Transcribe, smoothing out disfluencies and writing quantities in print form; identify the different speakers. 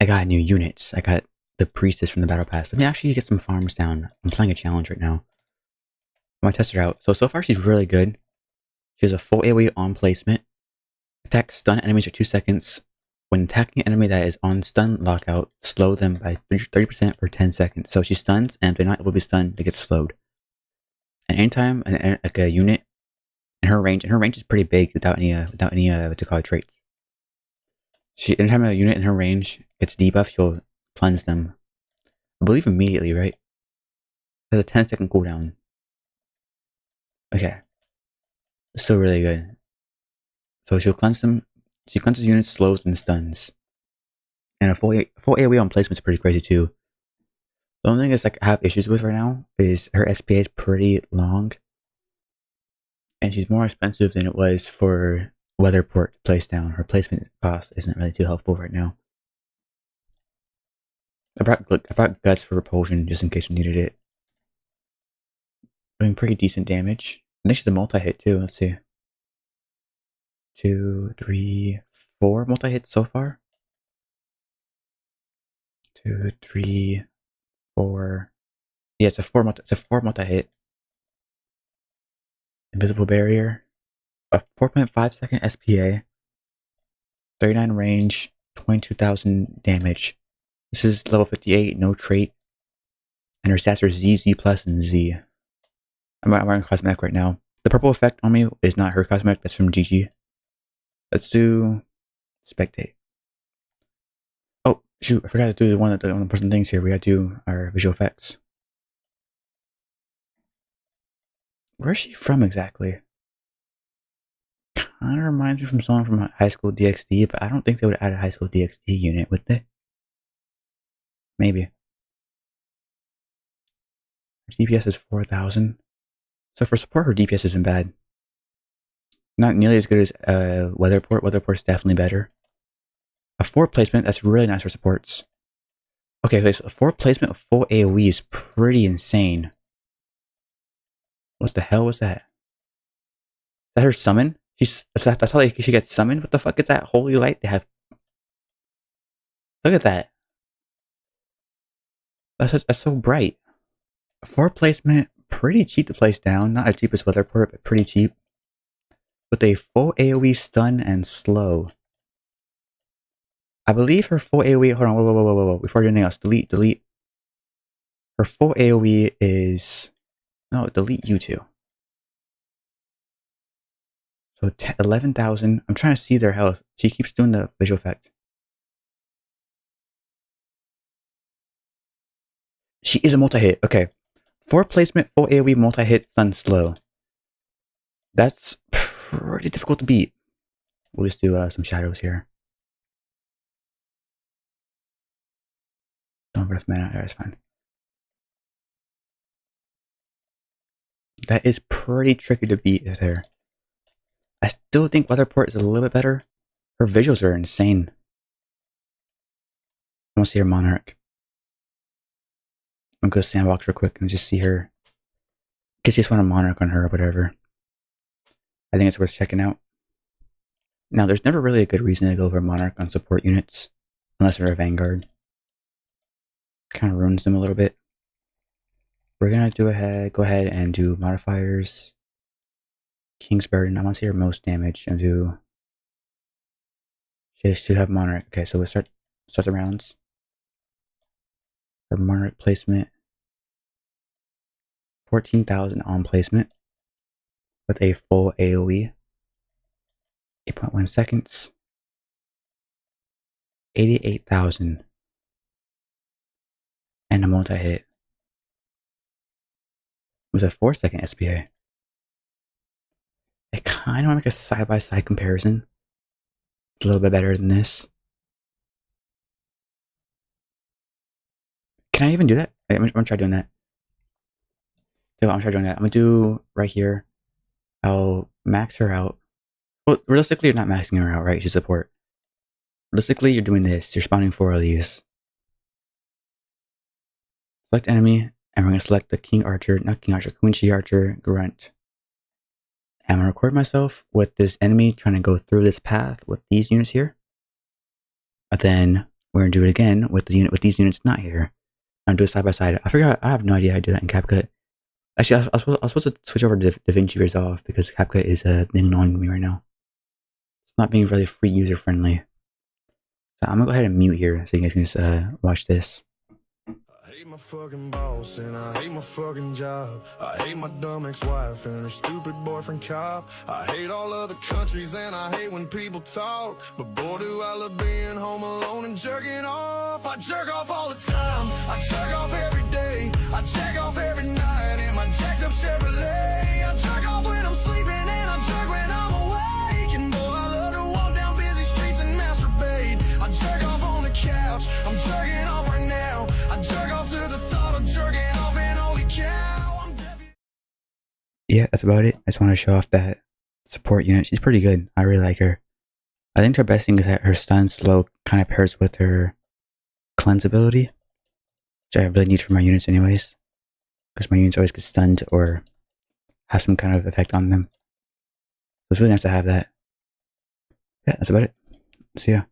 Speaker 1: I got new units. I got the priestess from the battle pass. Let me actually get some farms down. I'm playing a challenge right now. I'm gonna test her out. So far she's really good. She has a full AoE on placement. Attack stun enemies for 2 seconds. When attacking an enemy that is on stun lockout, slow them by 30% for 10 seconds. So she stuns, and if they're not able to be stunned, they get slowed. And anytime like a unit in her range, is pretty big without any what to call it, traits. Anytime a unit in her range gets debuffed, she'll cleanse them. I believe immediately, right? Has a 10-second cooldown. Okay. Still really good. So she'll cleanse them. She cleanses units, slows, and stuns. And a full AoE on placement is pretty crazy too. The only thing is like I have issues with right now is her SPA is pretty long. And she's more expensive than it was for Weatherport to place down. Her placement cost isn't really too helpful right now. I brought Guts for Repulsion just in case we needed it. Doing pretty decent damage. I think she's a multi-hit too. Let's see. 2, 3, 4 multi-hits so far. 2, 3, 4. Yeah, it's a four multi-hit. Invisible Barrier. A 4.5 second SPA. 39 range. 22,000 damage. This is level 58, no trait. And her stats are Z, Z+, and Z. I'm wearing cosmetic right now. The purple effect on me is not her cosmetic, that's from GG. Let's do spectate. Oh, shoot, I forgot to do one of the person things here. We gotta do our visual effects. Where is she from exactly? Kinda reminds me from someone from High School DxD, but I don't think they would add a High School DxD unit, would they? Maybe. Her DPS is 4,000. So for support, her DPS isn't bad. Not nearly as good as Weatherport. Weatherport's definitely better. A 4 placement, that's really nice for supports. Okay, so a 4 placement of full AoE is pretty insane. What the hell was that? Is that her summon? That's how she gets summoned? What the fuck is that holy light they have? Look at that. That's so bright. A 4 placement, pretty cheap to place down. Not as cheap as Weatherport, but pretty cheap. With a full AoE stun and slow. I believe her full AoE. Hold on, whoa. Before I do anything else, delete. Her full AoE is. No, delete you two. So 11,000. I'm trying to see their health. She keeps doing the visual effect. She is a multi-hit. Okay. 4 placement, full AoE, multi-hit, stun slow. That's pretty difficult to beat. We'll just do some shadows here. Don't have enough mana. That's fine. That is pretty tricky to beat there. I still think Weatherport is a little bit better. Her visuals are insane. I want to see her Monarch. I'm gonna go sandbox real quick and just see her. In case you just want a Monarch on her or whatever. I think it's worth checking out. Now, there's never really a good reason to go over Monarch on support units. Unless they're a Vanguard. Kind of ruins them a little bit. We're gonna go ahead and do modifiers. King's Burden. I want to see her most damage and do. She should have Monarch. Okay, so we'll start the rounds. Her Monarch placement. 14,000 on placement. With a full AoE. 8.1 seconds. 88,000. And a multi-hit. It was a 4-second SPA. I kind of want to make a side-by-side comparison. It's a little bit better than this. Can I even do that? I'm gonna try doing that. So I'm gonna try doing that. I'm gonna do right here. I'll max her out. Well, realistically, you're not maxing her out, right? She's support. Realistically, you're doing this. You're spawning 4 of these. Select enemy, and we're gonna select the Queen She Archer, Grunt. And I'm gonna record myself with this enemy trying to go through this path with these units here. And then we're gonna do it again with the unit with these units not here. I'm gonna do it side by side. I figured out, I have no idea how to do that in CapCut. Actually, I was supposed to switch over to DaVinci Resolve because CapCut is annoying me right now. It's not being really free user friendly. So I'm gonna go ahead and mute here so you guys can just watch this.
Speaker 2: I hate my fucking boss and I hate my fucking job. I hate my dumb ex-wife and her stupid boyfriend cop. I hate all other countries and I hate when people talk. But boy, do I love being home alone and jerking off. I jerk off all the time. I jerk off every day. I jack off every night in my jacked up Chevrolet. I jerk off when I'm sleeping and I jerk when I'm awake. And boy, I love to walk down busy streets and masturbate. I jerk off on the couch. I'm jerking off right now. I jerk off to the thought of jerking off and holy cow.
Speaker 1: Yeah, that's about it. I just want to show off that support unit. She's pretty good. I really like her. I think her best thing is that her stun slow kind of pairs with her cleanse ability, which I really need for my units anyways, because my units always get stunned or have some kind of effect on them. So it's really nice to have that. Yeah, that's about it. See ya.